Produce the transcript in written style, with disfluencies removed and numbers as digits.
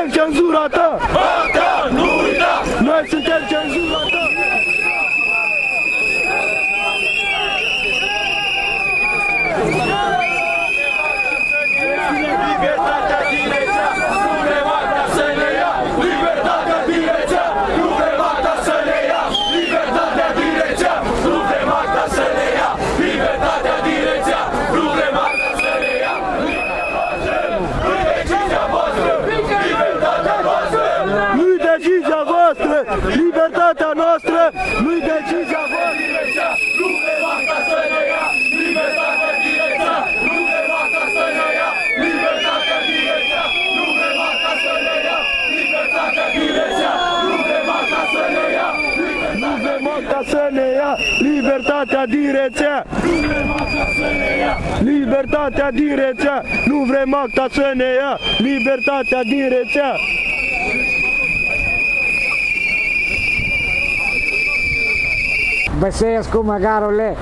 suntem cenzura ta! Nu uita! Noi suntem cenzura ta! Libertatea direcția, nu vrem alta să ne ia. Libertatea direcția, nu vrem alta să ne ia. Libertatea direcția, nu vrem alta să ne ia. Libertatea direcția, nu vrem alta să ne ia. Nu-i decizia voastră, libertatea noastră. Nu-i decizia voastră, libertatea noastră, nu-i decizia voastră. Nu vrem alta să ne ia. Libertatea direcția, nu vrem alta să ne ia. Libertatea direcția, nu vrem alta să ne ia. Libertatea direcția, nu vrem alta să ne ia. Nu vrem alta să ne ia, libertatea direcția. Nu vrem alta să ne ia. Libertatea direcția, nu vrem acta să ne ia, libertatea direcția. Băsescu, măgarule!